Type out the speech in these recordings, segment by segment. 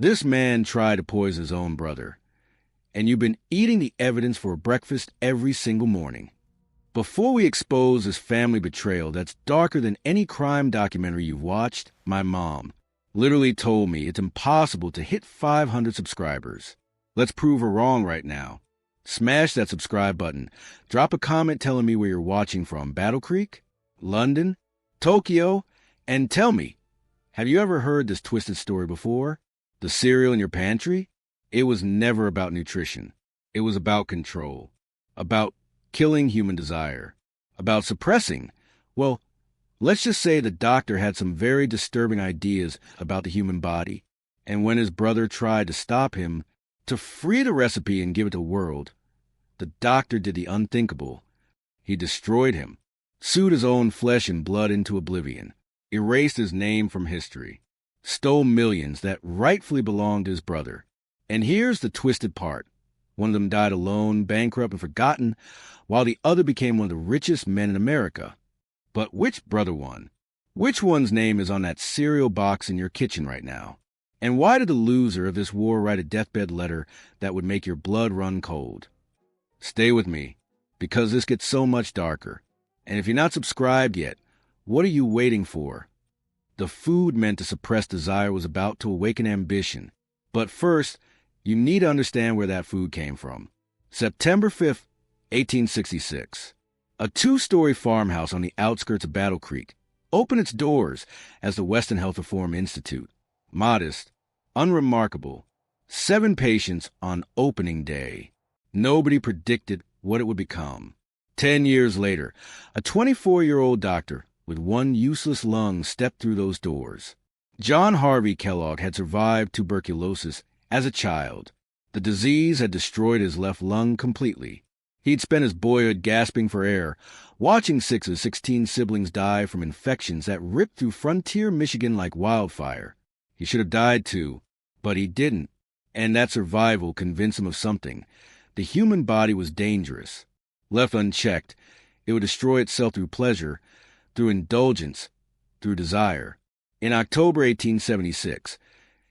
This man tried to poison his own brother, and you've been eating the evidence for breakfast every single morning. Before we expose this family betrayal that's darker than any crime documentary you've watched, my mom literally told me it's impossible to hit 500 subscribers. Let's prove her wrong right now. Smash that subscribe button. Drop a comment telling me where you're watching from. Battle Creek? London? Tokyo? And tell me, have you ever heard this twisted story before? The cereal in your pantry? It was never about nutrition. It was about control. About killing human desire. About suppressing. Well, let's just say the doctor had some very disturbing ideas about the human body. And when his brother tried to stop him, to free the recipe and give it to the world, the doctor did the unthinkable. He destroyed him, sued his own flesh and blood into oblivion, erased his name from history, stole millions that rightfully belonged to his brother. And here's the twisted part. One of them died alone, bankrupt, and forgotten, while the other became one of the richest men in America. But which brother won? Which one's name is on that cereal box in your kitchen right now? And why did the loser of this war write a deathbed letter that would make your blood run cold? Stay with me, because this gets so much darker. And if you're not subscribed yet, what are you waiting for? The food meant to suppress desire was about to awaken ambition. But first, you need to understand where that food came from. September 5th, 1866. A two-story farmhouse on the outskirts of Battle Creek opened its doors as the Western Health Reform Institute. Modest, unremarkable, 7 patients on opening day. Nobody predicted what it would become. 10 years later, a 24-year-old doctor with one useless lung stepped through those doors. John Harvey Kellogg had survived tuberculosis as a child. The disease had destroyed his left lung completely. He'd spent his boyhood gasping for air, watching 6 of 16 siblings die from infections that ripped through frontier Michigan like wildfire. He should have died too, but he didn't. And that survival convinced him of something. The human body was dangerous. Left unchecked, it would destroy itself through pleasure, through indulgence, through desire. In October 1876,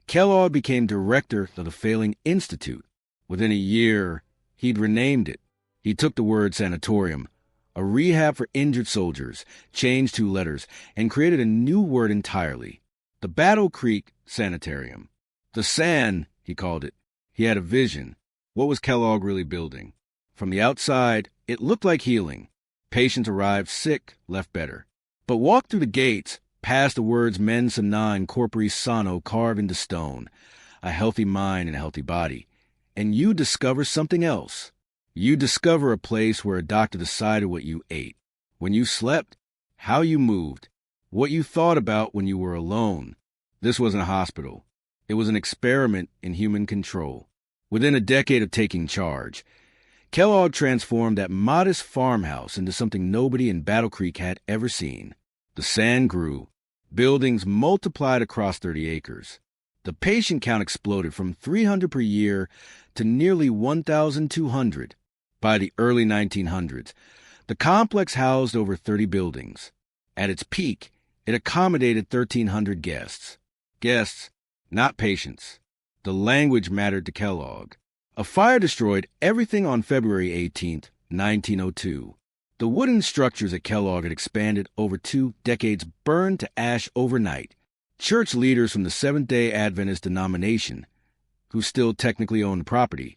Kellogg became director of the failing institute. Within a year, he'd renamed it. He took the word sanitarium, a rehab for injured soldiers, changed 2 letters, and created a new word entirely. The Battle Creek Sanitarium. The San, he called it. He had a vision. What was Kellogg really building? From the outside, it looked like healing. Patients arrived sick, left better. But walk through the gates, past the words mens sana and corpore sano carved into stone, a healthy mind and a healthy body, and you discover something else. You discover a place where a doctor decided what you ate, when you slept, how you moved, what you thought about when you were alone. This wasn't a hospital. It was an experiment in human control. Within a decade of taking charge, Kellogg transformed that modest farmhouse into something nobody in Battle Creek had ever seen. The sand grew. Buildings multiplied across 30 acres. The patient count exploded from 300 per year to nearly 1,200. By the early 1900s, the complex housed over 30 buildings. At its peak, it accommodated 1,300 guests. Guests, not patients. The language mattered to Kellogg. A fire destroyed everything on February 18, 1902. The wooden structures at Kellogg had expanded over 2 decades, burned to ash overnight. Church leaders from the Seventh-day Adventist denomination, who still technically owned the property,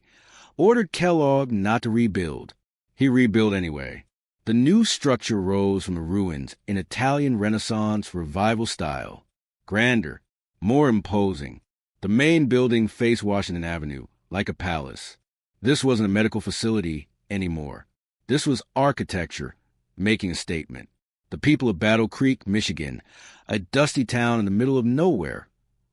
ordered Kellogg not to rebuild. He rebuilt anyway. The new structure rose from the ruins in Italian Renaissance revival style. Grander, more imposing. The main building faced Washington Avenue, like a palace. This wasn't a medical facility anymore. This was architecture, making a statement. The people of Battle Creek, Michigan, a dusty town in the middle of nowhere,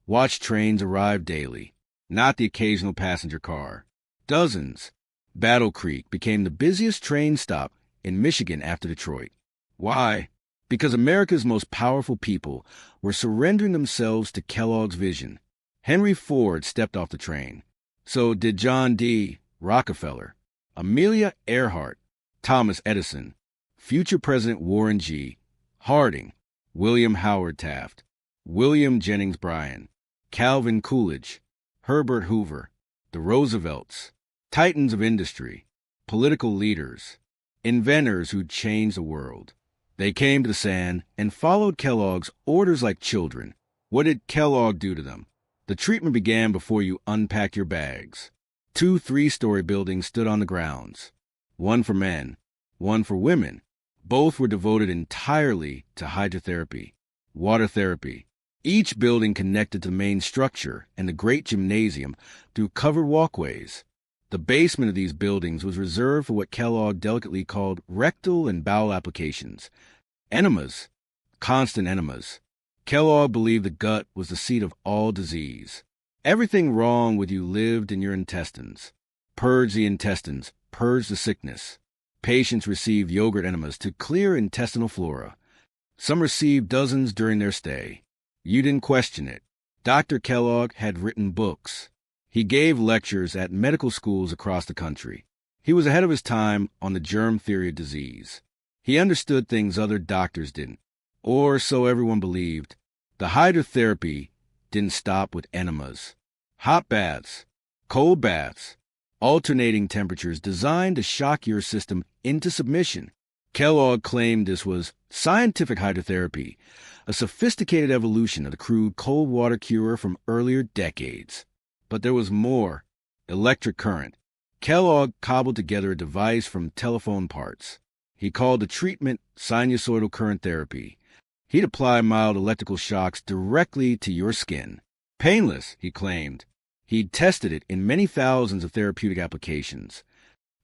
watched trains arrive daily, not the occasional passenger car. Dozens. Battle Creek became the busiest train stop in Michigan after Detroit. Why? Because America's most powerful people were surrendering themselves to Kellogg's vision. Henry Ford stepped off the train. So did John D. Rockefeller, Amelia Earhart, Thomas Edison, future President Warren G. Harding, William Howard Taft, William Jennings Bryan, Calvin Coolidge, Herbert Hoover, the Roosevelts, titans of industry, political leaders, inventors who changed the world. They came to the sand and followed Kellogg's orders like children. What did Kellogg do to them? The treatment began before you unpacked your bags. 2 3-story buildings stood on the grounds. One for men, one for women. Both were devoted entirely to hydrotherapy, water therapy. Each building connected to the main structure and the great gymnasium through covered walkways. The basement of these buildings was reserved for what Kellogg delicately called rectal and bowel applications. Enemas, constant enemas. Kellogg believed the gut was the seat of all disease. Everything wrong with you lived in your intestines. Purge the intestines, purge the sickness. Patients received yogurt enemas to clear intestinal flora. Some received dozens during their stay. You didn't question it. Dr. Kellogg had written books. He gave lectures at medical schools across the country. He was ahead of his time on the germ theory of disease. He understood things other doctors didn't, or so everyone believed. The hydrotherapy didn't stop with enemas. Hot baths, cold baths, alternating temperatures designed to shock your system into submission. Kellogg claimed this was scientific hydrotherapy, a sophisticated evolution of the crude cold water cure from earlier decades. But there was more. Electric current. Kellogg cobbled together a device from telephone parts. He called the treatment sinusoidal current therapy. He'd apply mild electrical shocks directly to your skin. Painless, he claimed. He'd tested it in many thousands of therapeutic applications.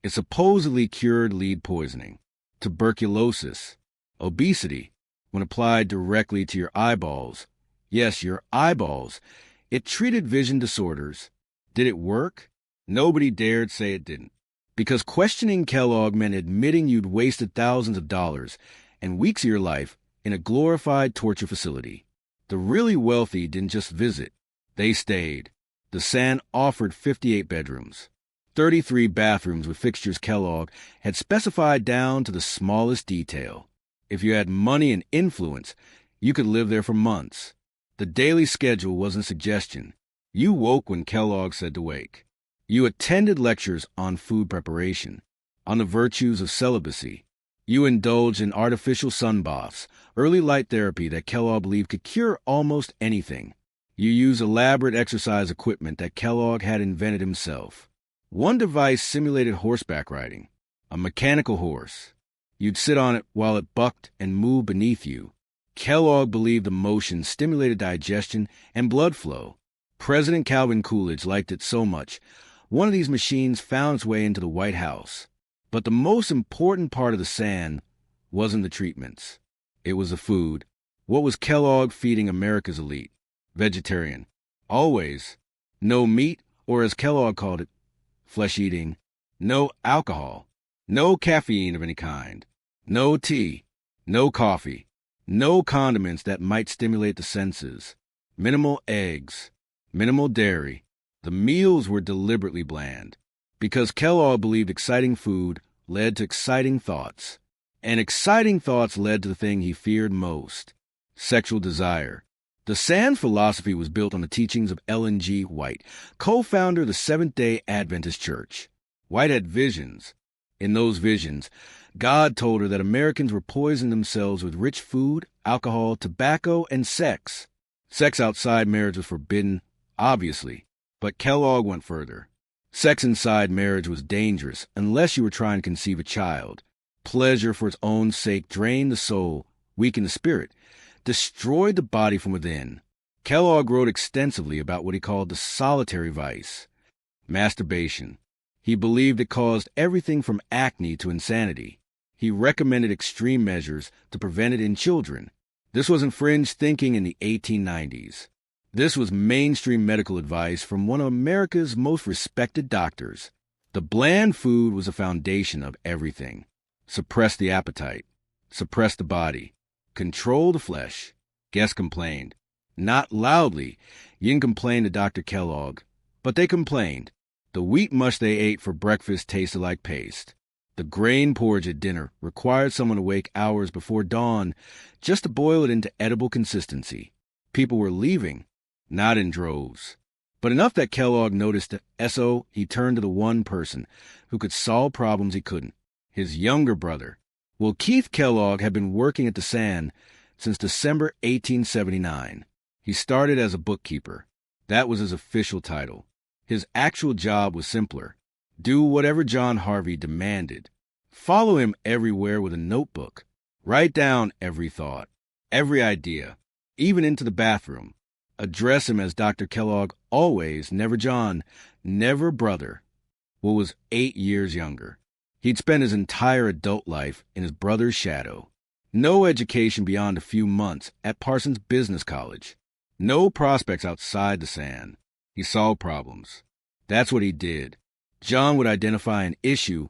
It supposedly cured lead poisoning, tuberculosis, obesity, when applied directly to your eyeballs. Yes, your eyeballs. It treated vision disorders. Did it work? Nobody dared say it didn't. Because questioning Kellogg meant admitting you'd wasted thousands of dollars and weeks of your life in a glorified torture facility. The really wealthy didn't just visit. They stayed. The San offered 58 bedrooms, 33 bathrooms with fixtures Kellogg had specified down to the smallest detail. If you had money and influence, you could live there for months. The daily schedule wasn't suggestion. You woke when Kellogg said to wake. You attended lectures on food preparation, on the virtues of celibacy. You indulged in artificial sun baths, early light therapy that Kellogg believed could cure almost anything. You used elaborate exercise equipment that Kellogg had invented himself. One device simulated horseback riding, a mechanical horse. You'd sit on it while it bucked and moved beneath you. Kellogg believed the motion stimulated digestion and blood flow. President Calvin Coolidge liked it so much, one of these machines found its way into the White House. But the most important part of the San wasn't the treatments. It was the food. What was Kellogg feeding America's elite? Vegetarian. Always. No meat, or as Kellogg called it, flesh-eating. No alcohol. No caffeine of any kind. No tea. No coffee. No condiments that might stimulate the senses. Minimal eggs. Minimal dairy. The meals were deliberately bland, because Kellogg believed exciting food led to exciting thoughts, and exciting thoughts led to the thing he feared most, sexual desire. The Sands philosophy was built on the teachings of Ellen G. White, co-founder of the Seventh-day Adventist Church. White had visions. In those visions, God told her that Americans were poisoning themselves with rich food, alcohol, tobacco, and sex. Sex outside marriage was forbidden, obviously. But Kellogg went further. Sex inside marriage was dangerous unless you were trying to conceive a child. Pleasure for its own sake drained the soul, weakened the spirit, destroyed the body from within. Kellogg wrote extensively about what he called the solitary vice, masturbation. He believed it caused everything from acne to insanity. He recommended extreme measures to prevent it in children. This wasn't fringe thinking in the 1890s. This was mainstream medical advice from one of America's most respected doctors. The bland food was the foundation of everything. Suppress the appetite. Suppress the body. Control the flesh. Guests complained. Not loudly. You didn't complain to Dr. Kellogg. But they complained. The wheat mush they ate for breakfast tasted like paste. The grain porridge at dinner required someone to wake hours before dawn just to boil it into edible consistency. People were leaving. Not in droves, But enough that Kellogg noticed that he turned to the one person who could solve problems he couldn't, his younger brother. Well, Keith Kellogg had been working at the Sand since December 1879. He started as a bookkeeper. That was his official title. His actual job was simpler. Do whatever John Harvey demanded. Follow him everywhere with a notebook. Write down every thought, every idea, even into the bathroom. Address him as Dr. Kellogg, always, never John, never brother. Will was 8 years younger. He'd spent his entire adult life in his brother's shadow. No education beyond a few months at Parsons Business College. No prospects outside the Sand. He solved problems. That's what he did. John would identify an issue.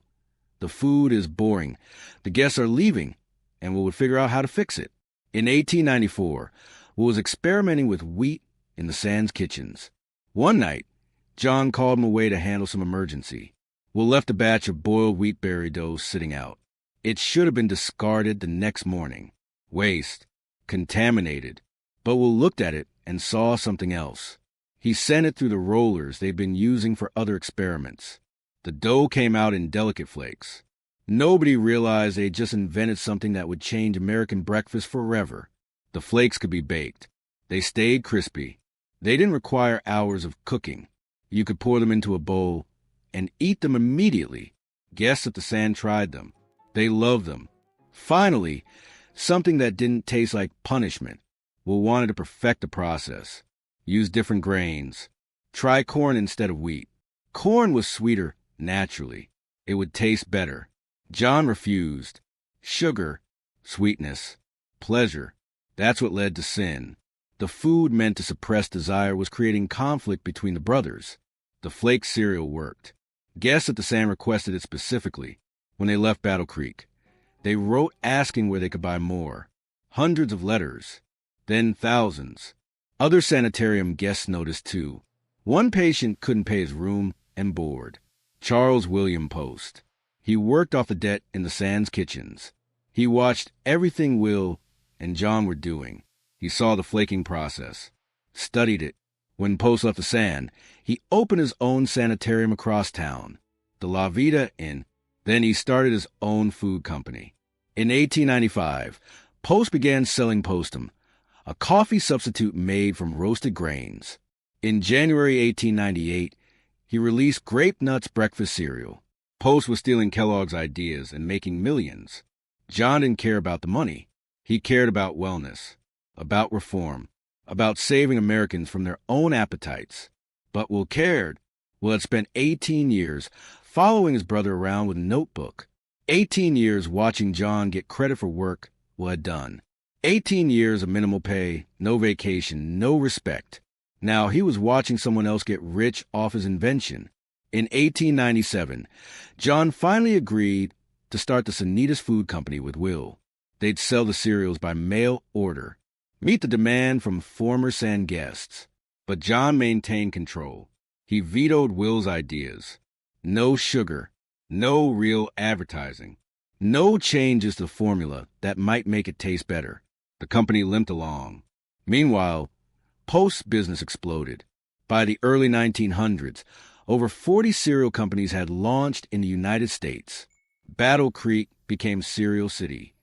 The food is boring. The guests are leaving, and we would figure out how to fix it. In 1894, Will was experimenting with wheat in the Sand's kitchens. One night, John called him away to handle some emergency. Will left a batch of boiled wheatberry dough sitting out. It should have been discarded the next morning. Waste. Contaminated. But Will looked at it and saw something else. He sent it through the rollers they'd been using for other experiments. The dough came out in delicate flakes. Nobody realized they'd just invented something that would change American breakfast forever. The flakes could be baked. They stayed crispy. They didn't require hours of cooking. You could pour them into a bowl and eat them immediately. Guests at the Sand tried them. They loved them. Finally, something that didn't taste like punishment. Will wanted to perfect the process. Use different grains. Try corn instead of wheat. Corn was sweeter naturally. It would taste better. John refused. Sugar, sweetness, pleasure. That's what led to sin. The food meant to suppress desire was creating conflict between the brothers. The Flakes cereal worked. Guests at the Sand requested it specifically. When they left Battle Creek, they wrote asking where they could buy more. Hundreds of letters. Then thousands. Other sanitarium guests noticed too. One patient couldn't pay his room and board. Charles William Post. He worked off the debt in the Sand's kitchens. He watched everything Will and John were doing. He saw the flaking process, studied it. When Post left the Sand, he opened his own sanitarium across town, the La Vida Inn. Then he started his own food company. In 1895, Post began selling Postum, a coffee substitute made from roasted grains. In January 1898, he released Grape Nuts breakfast cereal. Post was stealing Kellogg's ideas and making millions. John didn't care about the money. He cared about wellness, about reform, about saving Americans from their own appetites. But Will cared. Will had spent 18 years following his brother around with a notebook. 18 years watching John get credit for work Will had done. 18 years of minimal pay, no vacation, no respect. Now he was watching someone else get rich off his invention. In 1897, John finally agreed to start the Sanitas Food Company with Will. They'd sell the cereals by mail order, meet the demand from former Sand guests. But John maintained control. He vetoed Will's ideas. No sugar, no real advertising, no changes to the formula that might make it taste better. The company limped along. Meanwhile, Post's business exploded. By the early 1900s, over 40 cereal companies had launched in the United States. Battle Creek became Cereal City.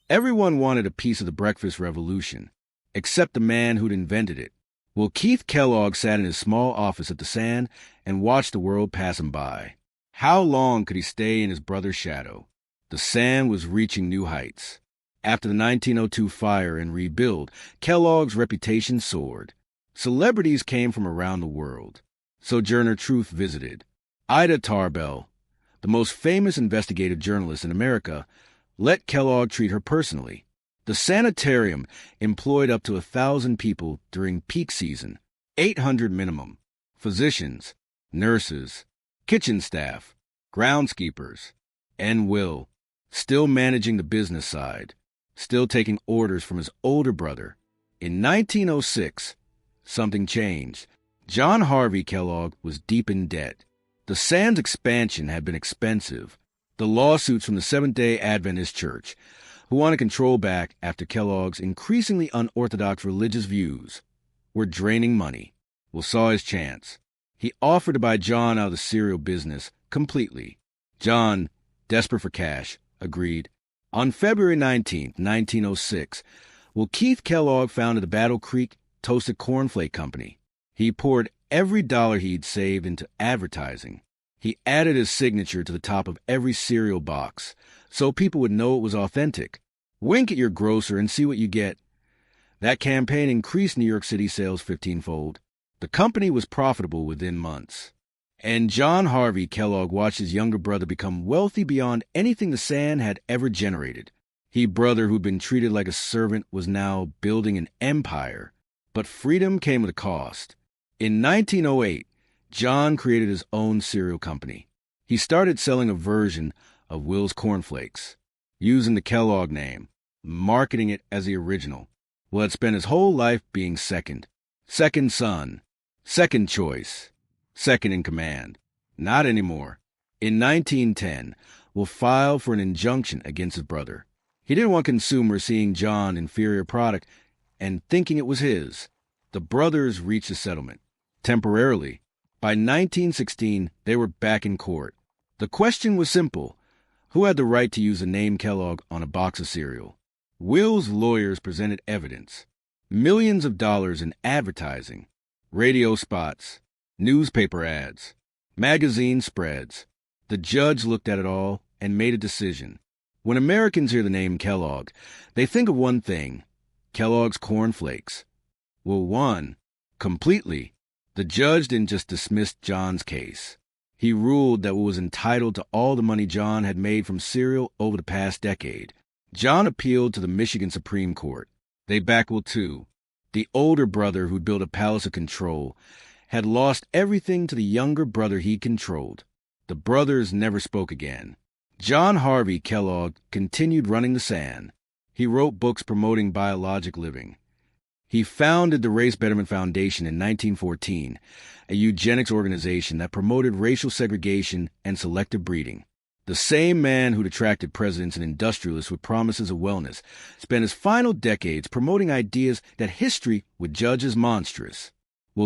Everyone wanted a piece of the breakfast revolution, except the man who'd invented it. Well, Keith Kellogg sat in his small office at the Sand and watched the world pass him by. How long could he stay in his brother's shadow? The Sand was reaching new heights. After the 1902 fire and rebuild, Kellogg's reputation soared. Celebrities came from around the world. Sojourner Truth visited. Ida Tarbell, the most famous investigative journalist in America, let Kellogg treat her personally. The sanitarium employed up to 1,000 people during peak season, 800 minimum. Physicians, nurses, kitchen staff, groundskeepers, and Will, still managing the business side, still taking orders from his older brother. In 1906, something changed. John Harvey Kellogg was deep in debt. The Sand's expansion had been expensive. The lawsuits from the Seventh-day Adventist Church, who wanted control back after Kellogg's increasingly unorthodox religious views, were draining money. Will saw his chance. He offered to buy John out of the cereal business completely. John, desperate for cash, agreed. On February 19, 1906, Keith Kellogg founded the Battle Creek Toasted Cornflake Company. He poured every dollar he'd saved into advertising. He added his signature to the top of every cereal box so people would know it was authentic. Wink at your grocer and see what you get. That campaign increased New York City sales 15-fold. The company was profitable within months. And John Harvey Kellogg watched his younger brother become wealthy beyond anything the San had ever generated. He brother who'd been treated like a servant was now building an empire. But freedom came at a cost. In 1908, John created his own cereal company. He started selling a version of Will's Cornflakes, using the Kellogg name, marketing it as the original. Will had spent his whole life being second son, second choice, second in command. Not anymore. In 1910, Will filed for an injunction against his brother. He didn't want consumers seeing John's inferior product and thinking it was his. The brothers reached a settlement. Temporarily. By 1916, they were back in court. The question was simple. Who had the right to use the name Kellogg on a box of cereal? Will's lawyers presented evidence. Millions of dollars in advertising, radio spots, newspaper ads, magazine spreads. The judge looked at it all and made a decision. When Americans hear the name Kellogg, they think of one thing, Kellogg's Cornflakes. Will won, completely. The judge didn't just dismiss John's case. He ruled that Will was entitled to all the money John had made from cereal over the past decade. John appealed to the Michigan Supreme Court. They backed Will too. The older brother who'd built a palace of control had lost everything to the younger brother he controlled. The brothers never spoke again. John Harvey Kellogg continued running the San. He wrote books promoting biologic living. He founded the Race Betterment Foundation in 1914, a eugenics organization that promoted racial segregation and selective breeding. The same man who'd attracted presidents and industrialists with promises of wellness spent his final decades promoting ideas that history would judge as monstrous.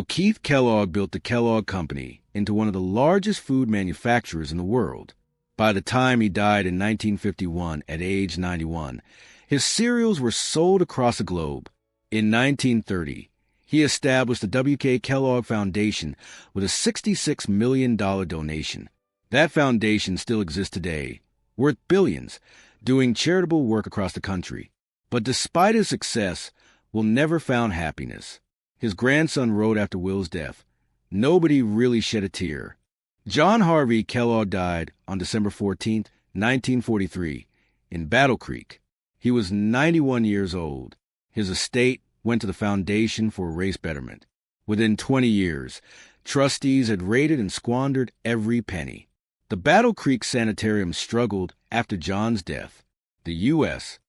Keith Kellogg built the Kellogg Company into one of the largest food manufacturers in the world. By the time he died in 1951 at age 91, his cereals were sold across the globe. In 1930, he established the W.K. Kellogg Foundation with a $66 million donation. That foundation still exists today, worth billions, doing charitable work across the country. But despite his success, Will never found happiness. His grandson wrote after Will's death, "Nobody really shed a tear." John Harvey Kellogg died on December 14, 1943, in Battle Creek. He was 91 years old. His estate went to the Foundation for Race Betterment. Within 20 years, trustees had raided and squandered every penny. The Battle Creek Sanitarium struggled after John's death. The U.S.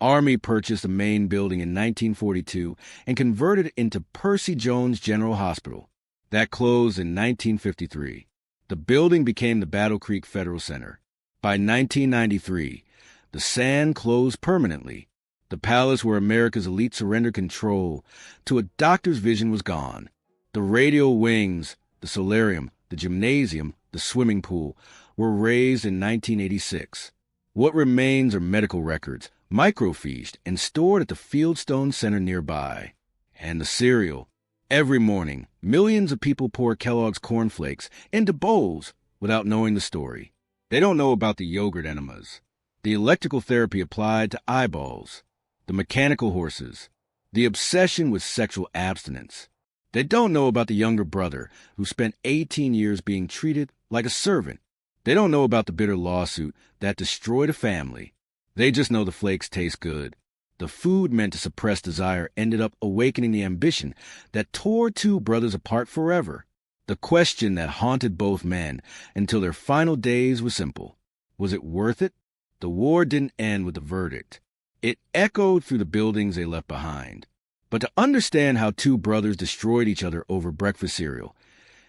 Army purchased the main building in 1942 and converted it into Percy Jones General Hospital. That closed in 1953. The building became the Battle Creek Federal Center. By 1993, the San closed permanently. The palace where America's elite surrendered control to a doctor's vision was gone. The radio wings, the solarium, the gymnasium, the swimming pool were razed in 1986. What remains are medical records, microfiched and stored at the Fieldstone Center nearby. And the cereal. Every morning, millions of people pour Kellogg's cornflakes into bowls without knowing the story. They don't know about the yogurt enemas, the electrical therapy applied to eyeballs, the mechanical horses, the obsession with sexual abstinence. They don't know about the younger brother who spent 18 years being treated like a servant. They don't know about the bitter lawsuit that destroyed a family. They just know the flakes taste good. The food meant to suppress desire ended up awakening the ambition that tore two brothers apart forever. The question that haunted both men until their final days was simple. Was it worth it? The war didn't end with the verdict. It echoed through the buildings they left behind. But to understand how two brothers destroyed each other over breakfast cereal,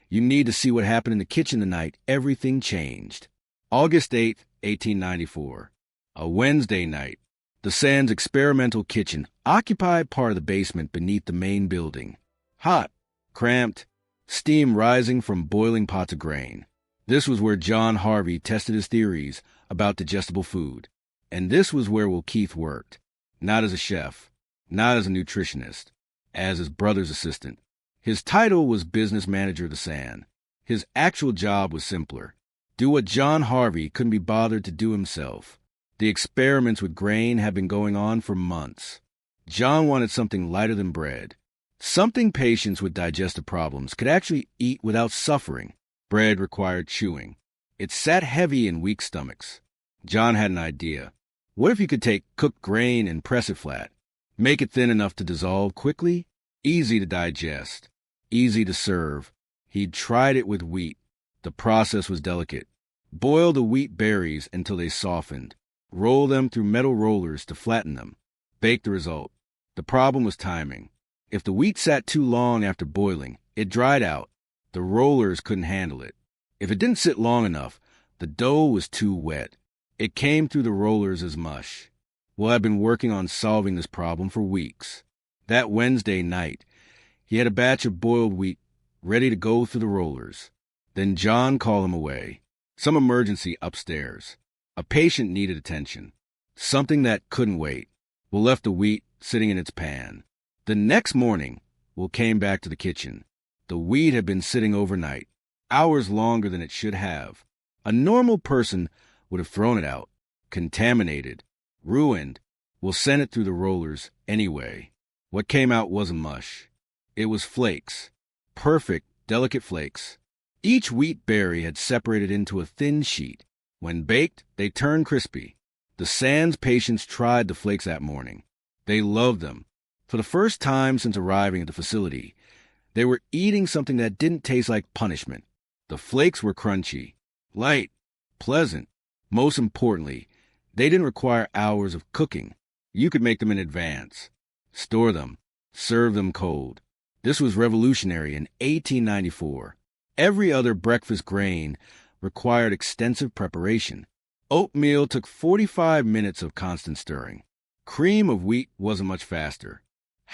you need to see what happened in the kitchen the night everything changed. August 8, 1894. A Wednesday night. The San's experimental kitchen occupied part of the basement beneath the main building. Hot, cramped, steam rising from boiling pots of grain. This was where John Harvey tested his theories about digestible food. And this was where Will Keith worked, not as a chef, not as a nutritionist, as his brother's assistant. His title was business manager of the San. His actual job was simpler. Do what John Harvey couldn't be bothered to do himself. The experiments with grain had been going on for months. John wanted something lighter than bread. Something patients with digestive problems could actually eat without suffering. Bread required chewing. It sat heavy in weak stomachs. John had an idea. What if you could take cooked grain and press it flat? Make it thin enough to dissolve quickly, easy to digest, easy to serve. He'd tried it with wheat. The process was delicate. Boil the wheat berries until they softened. Roll them through metal rollers to flatten them. Bake the result. The problem was timing. If the wheat sat too long after boiling, it dried out. The rollers couldn't handle it. If it didn't sit long enough, the dough was too wet. It came through the rollers as mush. Well, I'd been working on solving this problem for weeks. That Wednesday night, he had a batch of boiled wheat ready to go through the rollers. Then John called him away. Some emergency upstairs. A patient needed attention. Something that couldn't wait. Will left the wheat sitting in its pan. The next morning, Will came back to the kitchen. The wheat had been sitting overnight, hours longer than it should have. A normal person would have thrown it out, contaminated, ruined. Will send it through the rollers anyway. What came out wasn't mush. It was flakes. Perfect, delicate flakes. Each wheat berry had separated into a thin sheet. When baked, they turned crispy. The Sands patients tried the flakes that morning. They loved them. For the first time since arriving at the facility, they were eating something that didn't taste like punishment. The flakes were crunchy, light, pleasant. Most importantly, they didn't require hours of cooking. You could make them in advance, store them, serve them cold. This was revolutionary in 1894. Every other breakfast grain required extensive preparation. Oatmeal took 45 minutes of constant stirring. Cream of wheat wasn't much faster.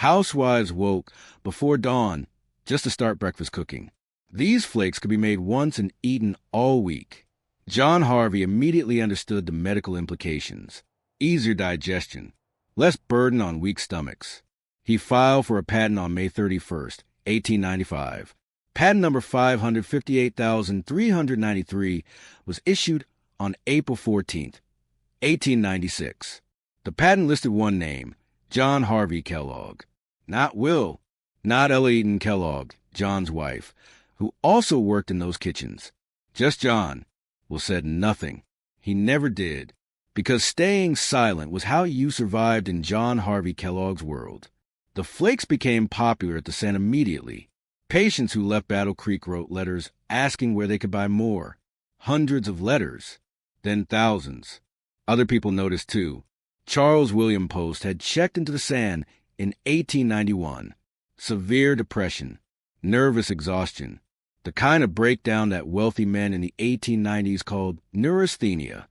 Housewives woke before dawn just to start breakfast cooking. These flakes could be made once and eaten all week. John Harvey immediately understood the medical implications. Easier digestion, less burden on weak stomachs. He filed for a patent on May 31st, 1895. Patent number 558,393 was issued on April 14th, 1896. The patent listed one name, John Harvey Kellogg. Not Will, not Ella Eaton Kellogg, John's wife, who also worked in those kitchens. Just John. Will said nothing. He never did, because staying silent was how you survived in John Harvey Kellogg's world. The flakes became popular at the San immediately. Patients who left Battle Creek wrote letters asking where they could buy more. Hundreds of letters, then thousands. Other people noticed too. Charles William Post had checked into the San in 1891. Severe depression, nervous exhaustion, the kind of breakdown that wealthy men in the 1890s called neurasthenia.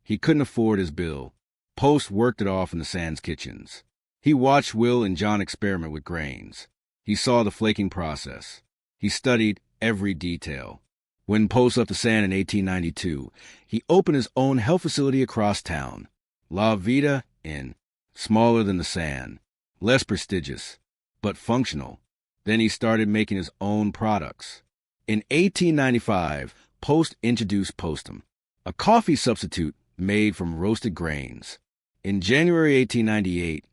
He couldn't afford his bill. Post worked it off in the San's kitchens. He watched Will and John experiment with grains. He saw the flaking process. He studied every detail. When Post left the San in 1892, he opened his own health facility across town. La Vida Inn, smaller than the San, less prestigious, but functional. Then he started making his own products. In 1895, Post introduced Postum, a coffee substitute made from roasted grains. In January 1898,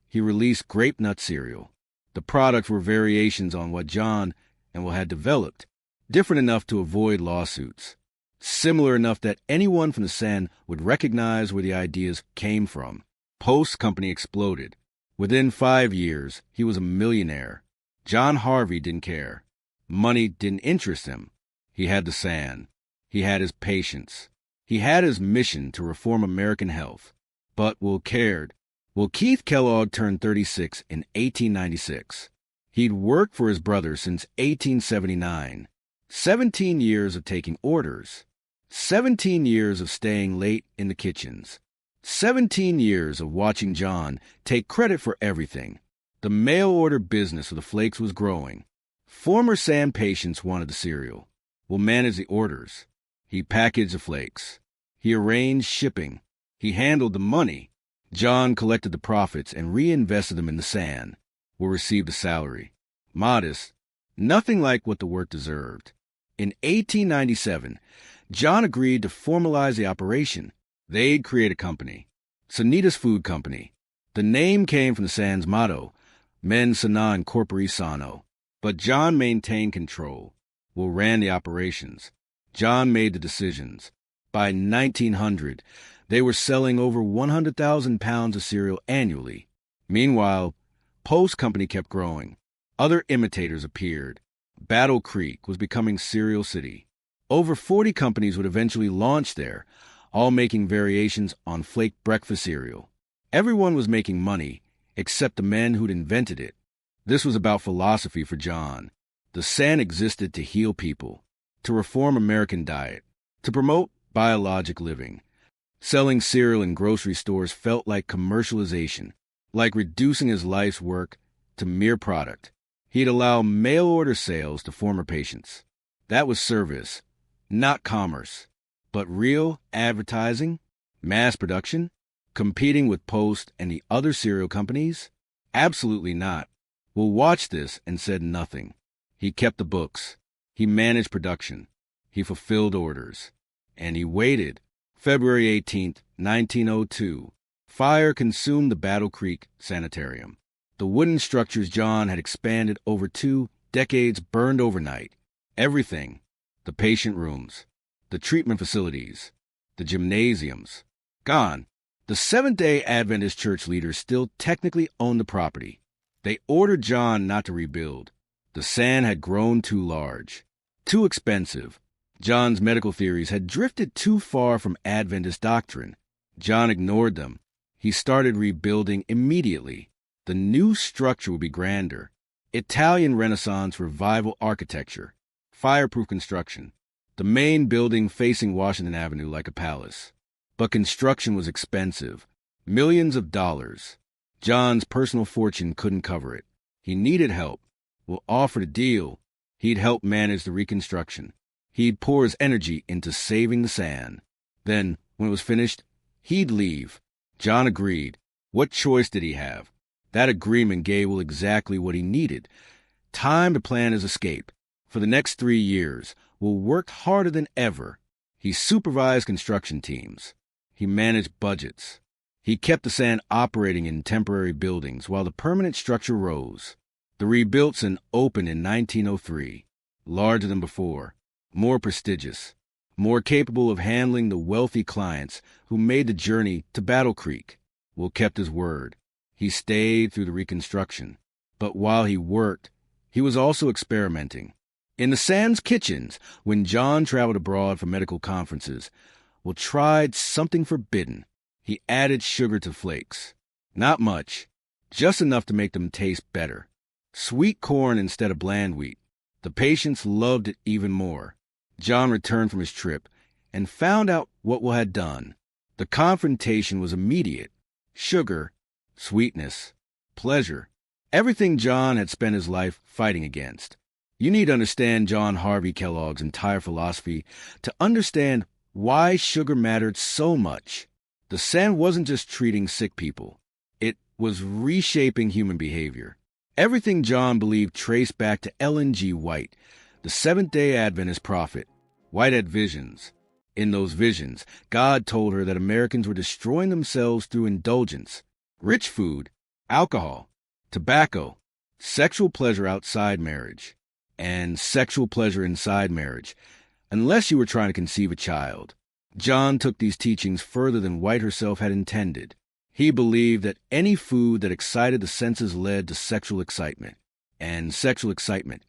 he released grape nut cereal. The products were variations on what John and Will had developed, different enough to avoid lawsuits, similar enough that anyone from the San would recognize where the ideas came from. Post's company exploded. Within 5 years, he was a millionaire. John Harvey didn't care. Money didn't interest him. He had the San. He had his patients. He had his mission to reform American health. But Will cared. Will Keith Kellogg turned 36 in 1896. He'd worked for his brother since 1879. 17 years of taking orders. 17 years of staying late in the kitchens. 17 years of watching John take credit for everything. The mail order business of the flakes was growing. Former Sam patients wanted the cereal. We'll manage the orders. He packaged the flakes. He arranged shipping. He handled the money. John collected the profits and reinvested them in the sand. We'll receive the salary. Modest, nothing like what the work deserved. In 1897, John agreed to formalize the operation. They'd create a company, Sanitas Food Company. The name came from the Sand's motto, mens sana in corpore sano. But John maintained control. Will ran the operations. John made the decisions. By 1900, they were selling over 100,000 pounds of cereal annually. Meanwhile, Post Company kept growing. Other imitators appeared. Battle Creek was becoming Cereal City. Over 40 companies would eventually launch there, all making variations on flake breakfast cereal. Everyone was making money, except the men who'd invented it. This was about philosophy for John. The Sand existed to heal people, to reform American diet, to promote biologic living. Selling cereal in grocery stores felt like commercialization, like reducing his life's work to mere product. He'd allow mail-order sales to former patients. That was service, not commerce. But real advertising, mass production, competing with Post and the other cereal companies? Absolutely not. We'll watch this and said nothing. He kept the books. He managed production. He fulfilled orders. And he waited. February 18th, 1902. Fire consumed the Battle Creek sanitarium. The wooden structures John had expanded over 2 decades burned overnight. Everything. The patient rooms. The treatment facilities. The gymnasiums. Gone. The Seventh-day Adventist church leaders still technically owned the property. They ordered John not to rebuild. The sand had grown too large, too expensive. John's medical theories had drifted too far from Adventist doctrine. John ignored them. He started rebuilding immediately. The new structure would be grander. Italian Renaissance revival architecture. Fireproof construction. The main building facing Washington Avenue like a palace. But construction was expensive. Millions of dollars. John's personal fortune couldn't cover it. He needed help. Will offer a deal. He'd help manage the reconstruction. He'd pour his energy into saving the sand. Then, when it was finished, he'd leave. John agreed. What choice did he have? That agreement gave Will exactly what he needed. Time to plan his escape. For the next 3 years, Will worked harder than ever. He supervised construction teams. He managed budgets. He kept the sand operating in temporary buildings while the permanent structure rose. The rebuilt and opened in 1903, larger than before, more prestigious, more capable of handling the wealthy clients who made the journey to Battle Creek. Will kept his word. He stayed through the reconstruction. But while he worked, he was also experimenting. In the Sand's kitchens, when John traveled abroad for medical conferences, Will tried something forbidden. He added sugar to flakes. Not much, just enough to make them taste better. Sweet corn instead of bland wheat. The patients loved it even more. John returned from his trip and found out what Will had done. The confrontation was immediate. Sugar, sweetness, pleasure. Everything John had spent his life fighting against. You need to understand John Harvey Kellogg's entire philosophy to understand why sugar mattered so much. The sand wasn't just treating sick people. It was reshaping human behavior. Everything John believed traced back to Ellen G. White, the Seventh-day Adventist prophet. White had visions. In those visions, God told her that Americans were destroying themselves through indulgence, rich food, alcohol, tobacco, sexual pleasure outside marriage, and sexual pleasure inside marriage, unless you were trying to conceive a child. John took these teachings further than White herself had intended. He believed that any food that excited the senses led to sexual excitement. And sexual excitement,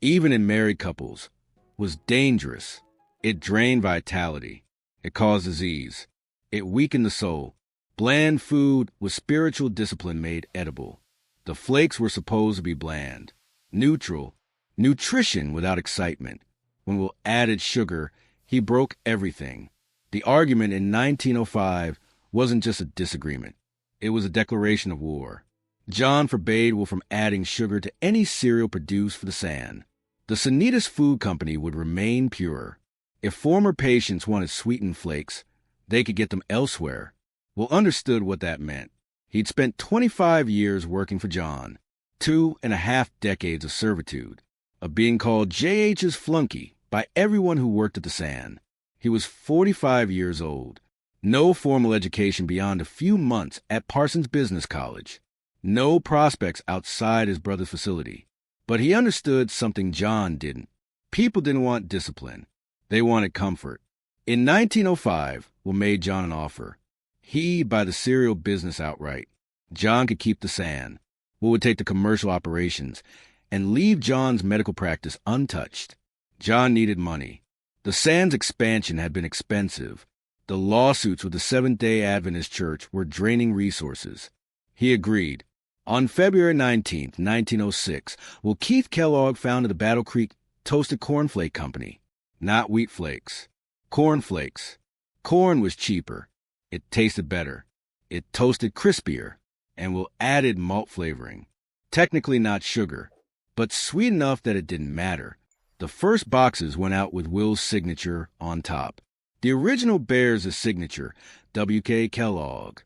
even in married couples, was dangerous. It drained vitality. It caused disease. It weakened the soul. Bland food was spiritual discipline made edible. The flakes were supposed to be bland, neutral, nutrition without excitement. When Will added sugar, he broke everything. The argument in 1905 wasn't just a disagreement. It was a declaration of war. John forbade Will from adding sugar to any cereal produced for the SAN. The Sanitas Food Company would remain pure. If former patients wanted sweetened flakes, they could get them elsewhere. Will understood what that meant. He'd spent 25 years working for John, 2.5 decades of servitude, of being called J.H.'s flunky by everyone who worked at the SAN. He was 45 years old, no formal education beyond a few months at Parsons Business College, no prospects outside his brother's facility. But he understood something John didn't. People didn't want discipline. They wanted comfort. In 1905, Will made John an offer. He'd buy the cereal business outright. John could keep the SAN. Will would take the commercial operations and leave John's medical practice untouched. John needed money. The SAN's expansion had been expensive. The lawsuits with the Seventh-day Adventist Church were draining resources. He agreed. On February 19, 1906, Will Keith Kellogg founded the Battle Creek Toasted Cornflake Company. Not wheat flakes. Corn flakes. Corn was cheaper. It tasted better. It toasted crispier, and Will added malt flavoring. Technically not sugar, but sweet enough that it didn't matter. The first boxes went out with Will's signature on top. The original bears a signature, W.K. Kellogg.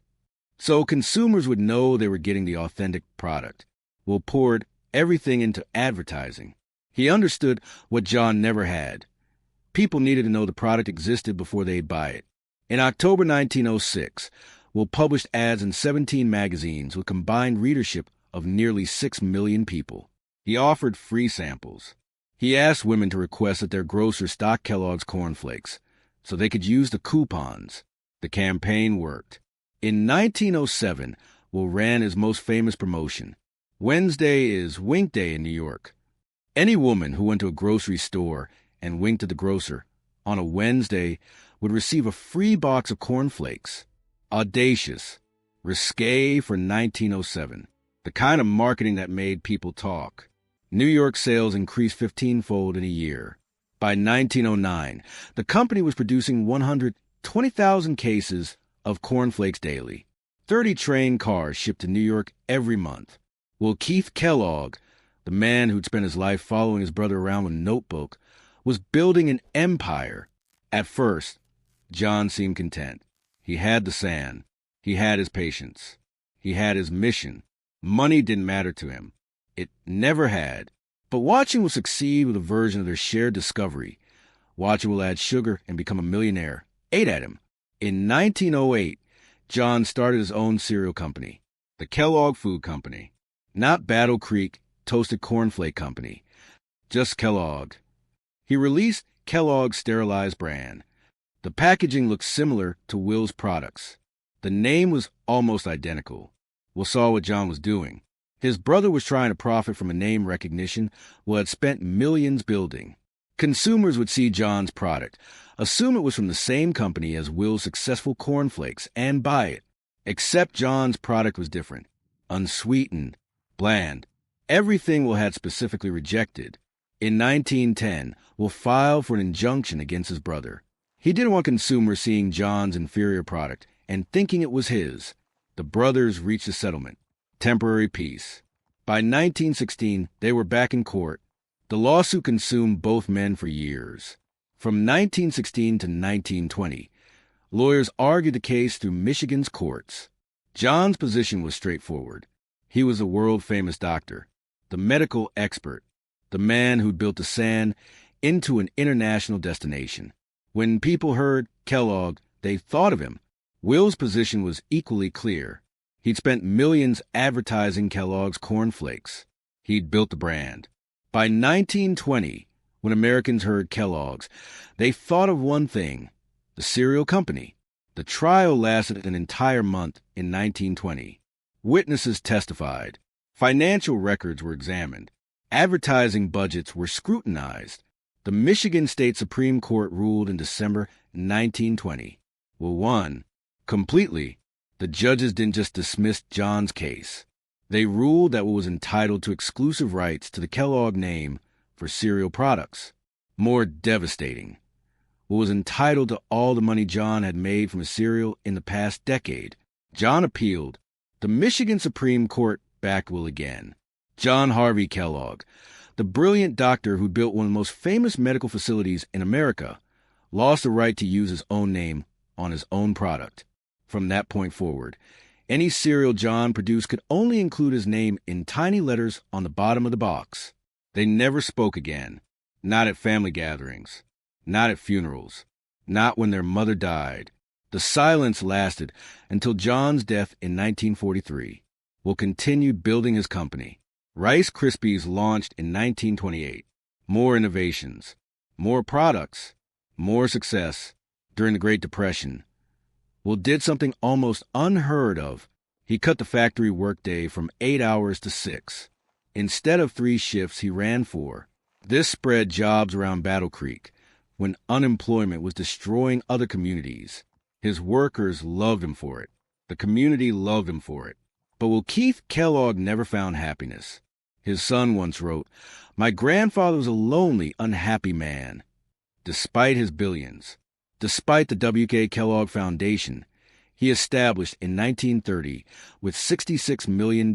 So consumers would know they were getting the authentic product. Will poured everything into advertising. He understood what John never had. People needed to know the product existed before they'd buy it. In October 1906, Will published ads in 17 magazines with combined readership of nearly 6 million people. He offered free samples. He asked women to request that their grocer stock Kellogg's cornflakes so they could use the coupons. The campaign worked. In 1907, Will ran his most famous promotion. Wednesday is Wink Day in New York. Any woman who went to a grocery store and winked at the grocer on a Wednesday would receive a free box of cornflakes. Audacious, risque for 1907, the kind of marketing that made people talk. New York sales increased 15-fold in a year. By 1909, the company was producing 120,000 cases of cornflakes daily. 30 train cars shipped to New York every month. Will Keith Kellogg, the man who'd spent his life following his brother around with a notebook, was building an empire. At first, John seemed content. He had the SAN. He had his patience. He had his mission. Money didn't matter to him. It never had. But watching Will succeed with a version of their shared discovery, watching Will add sugar and become a millionaire, ate at him. In 1908, John started his own cereal company, the Kellogg Food Company. Not Battle Creek Toasted Cornflake Company, just Kellogg. He released Kellogg's sterilized brand. The packaging looked similar to Will's products. The name was almost identical. Will saw what John was doing. His brother was trying to profit from a name recognition Will had spent millions building. Consumers would see John's product, assume it was from the same company as Will's successful cornflakes, and buy it. Except John's product was different. Unsweetened, bland. Everything Will had specifically rejected. In 1910, Will filed for an injunction against his brother. He didn't want consumers seeing John's inferior product and thinking it was his. The brothers reached a settlement. Temporary peace. By 1916, they were back in court. The lawsuit consumed both men for years. From 1916 to 1920, lawyers argued the case through Michigan's courts. John's position was straightforward. He was a world-famous doctor, the medical expert, the man who'd built the SAN into an international destination. When people heard Kellogg, they thought of him. Will's position was equally clear. He'd spent millions advertising Kellogg's cornflakes. He'd built the brand. By 1920, when Americans heard Kellogg's, they thought of one thing, the cereal company. The trial lasted an entire month in 1920. Witnesses testified. Financial records were examined. Advertising budgets were scrutinized. The Michigan State Supreme Court ruled in December 1920. Will won. Completely. The judges didn't just dismiss John's case. They ruled that Will was entitled to exclusive rights to the Kellogg name for cereal products. More devastating, Will was entitled to all the money John had made from his cereal in the past decade. John appealed. The Michigan Supreme Court back will again. John Harvey Kellogg, the brilliant doctor who built one of the most famous medical facilities in America, lost the right to use his own name on his own product. From that point forward, any cereal John produced could only include his name in tiny letters on the bottom of the box. They never spoke again, not at family gatherings, not at funerals, not when their mother died. The silence lasted until John's death in 1943. Will continued building his company. Rice Krispies launched in 1928. More innovations, more products, more success during the Great Depression. Will did something almost unheard of. He cut the factory workday from 8 hours to 6. Instead of 3 shifts, he ran 4. This spread jobs around Battle Creek when unemployment was destroying other communities. His workers loved him for it. The community loved him for it. But will Keith Kellogg never found happiness? His son once wrote, "My grandfather was a lonely, unhappy man. Despite his billions, despite the W.K. Kellogg Foundation, he established in 1930 with $66 million,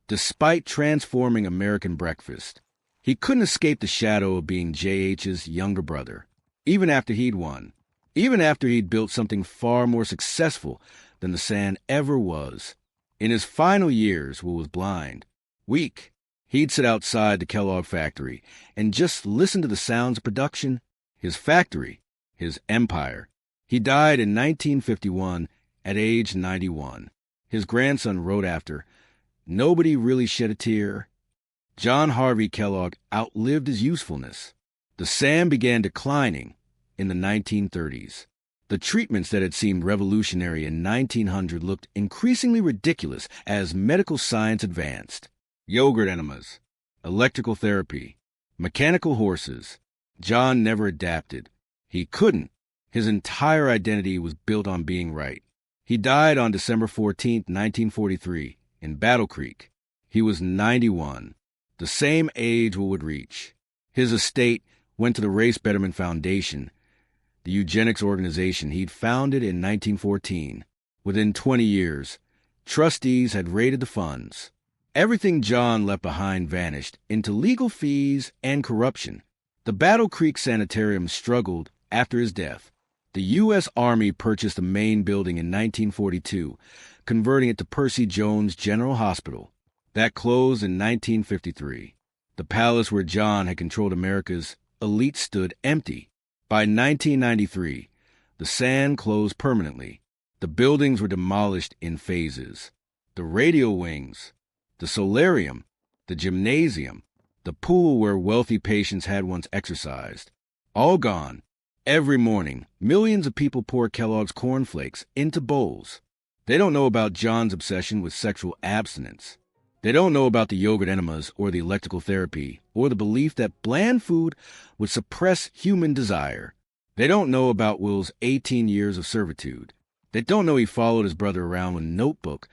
despite transforming American breakfast, he couldn't escape the shadow of being J.H.'s younger brother, even after he'd won, even after he'd built something far more successful than the San ever was. In his final years, Will was blind, weak. He'd sit outside the Kellogg factory and just listen to the sounds of production, his factory, his empire. He died in 1951 at age 91. His grandson wrote after, "Nobody really shed a tear." John Harvey Kellogg outlived his usefulness. The San began declining in the 1930s. The treatments that had seemed revolutionary in 1900 looked increasingly ridiculous as medical science advanced. Yogurt enemas, electrical therapy, mechanical horses. John never adapted. He couldn't. His entire identity was built on being right. He died on December 14, 1943, in Battle Creek. He was 91, the same age Will would reach. His estate went to the Race Betterment Foundation, the eugenics organization he'd founded in 1914. Within 20 years, trustees had raided the funds. Everything John left behind vanished into legal fees and corruption. The Battle Creek Sanitarium struggled after his death. The U.S. Army purchased the main building in 1942, converting it to Percy Jones General Hospital. That closed in 1953. The palace where John had controlled America's elite stood empty. By 1993, the San closed permanently. The buildings were demolished in phases. The radio wings, the solarium, the gymnasium, the pool where wealthy patients had once exercised, all gone. Every morning, millions of people pour Kellogg's cornflakes into bowls. They don't know about John's obsession with sexual abstinence. They don't know about the yogurt enemas or the electrical therapy or the belief that bland food would suppress human desire. They don't know about Will's 18 years of servitude. They don't know he followed his brother around with a notebook,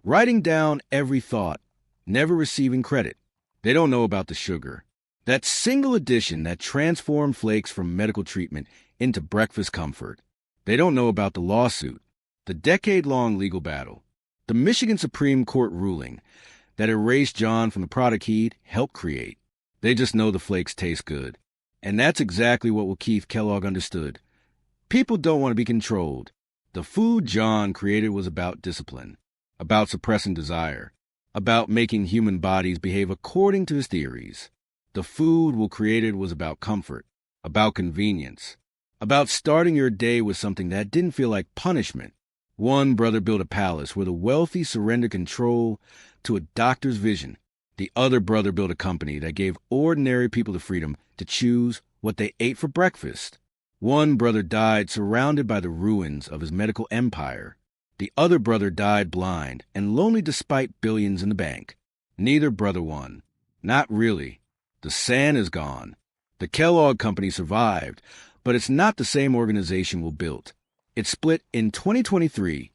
writing down every thought, never receiving credit. They don't know about the sugar, that single addition that transformed Flakes from medical treatment into breakfast comfort. They don't know about the lawsuit, the decade-long legal battle, the Michigan Supreme Court ruling that erased John from the product he'd helped create. They just know the Flakes taste good. And that's exactly what Keith Kellogg understood. People don't want to be controlled. The food John created was about discipline, about suppressing desire, about making human bodies behave according to his theories. The food Will created was about comfort, about convenience, about starting your day with something that didn't feel like punishment. One brother built a palace where the wealthy surrendered control to a doctor's vision. The other brother built a company that gave ordinary people the freedom to choose what they ate for breakfast. One brother died surrounded by the ruins of his medical empire. The other brother died blind and lonely despite billions in the bank. Neither brother won. Not really. The San is gone. The Kellogg Company survived, but it's not the same organization Will built. It split in 2023.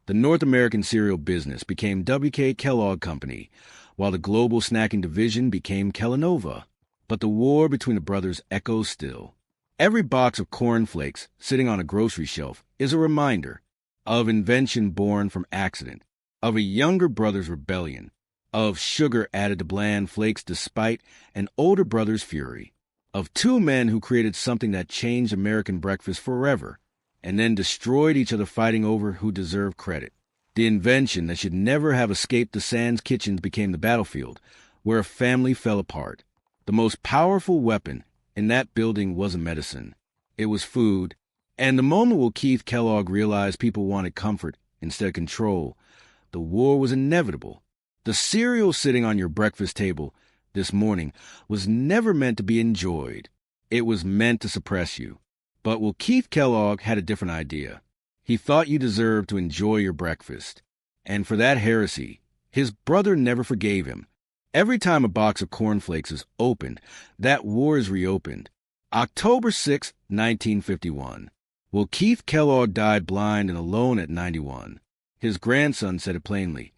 The North American cereal business became W.K. Kellogg Company, while the global snacking division became Kellanova. But the war between the brothers echoes still. Every box of cornflakes sitting on a grocery shelf is a reminder of invention born from accident, of a younger brother's rebellion, of sugar added to bland flakes despite an older brother's fury, of two men who created something that changed American breakfast forever, and then destroyed each other fighting over who deserved credit. The invention that should never have escaped the Sands kitchens became the battlefield, where a family fell apart. The most powerful weapon in that building wasn't medicine. It was food. And the moment Will Keith Kellogg realized people wanted comfort instead of control, the war was inevitable. The cereal sitting on your breakfast table this morning was never meant to be enjoyed. It was meant to suppress you. But Will Keith Kellogg had a different idea. He thought you deserved to enjoy your breakfast. And for that heresy, his brother never forgave him. Every time a box of cornflakes is opened, that war is reopened. October 6, 1951. Will Keith Kellogg died blind and alone at 91. His grandson said it plainly.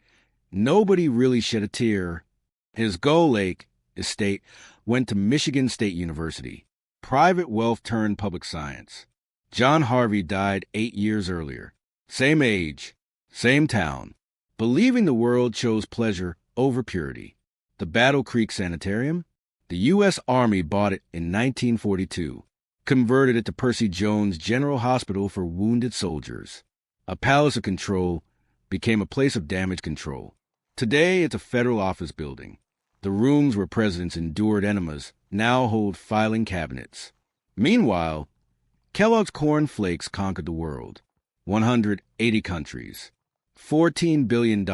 Nobody really shed a tear. His Gull Lake estate went to Michigan State University. Private wealth turned public science. John Harvey died 8 years earlier. Same age, same town. Believing the world chose pleasure over purity. The Battle Creek Sanitarium? The U.S. Army bought it in 1942, converted it to Percy Jones General Hospital for wounded soldiers. A palace of control became a place of damage control. Today, it's a federal office building. The rooms where presidents endured enemas now hold filing cabinets. Meanwhile, Kellogg's Corn Flakes conquered the world. 180 countries. $14 billion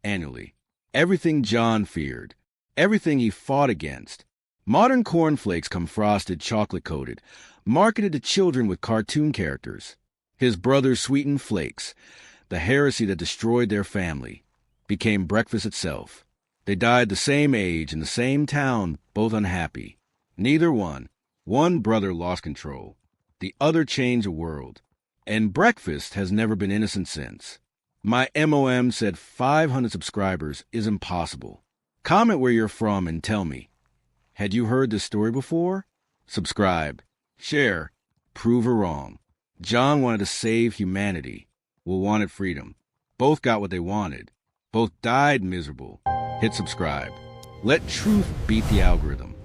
annually. Everything John feared. Everything he fought against. Modern cornflakes come frosted, chocolate-coated, marketed to children with cartoon characters. His brother's sweetened flakes, the heresy that destroyed their family, became breakfast itself. They died the same age in the same town, both unhappy. Neither one. One brother lost control. The other changed the world. And breakfast has never been innocent since. My MOM said 500 subscribers is impossible. Comment where you're from and tell me. Had you heard this story before? Subscribe. Share. Prove her wrong. John wanted to save humanity. Will wanted freedom. Both got what they wanted. Both died miserable. Hit subscribe. Let truth beat the algorithm.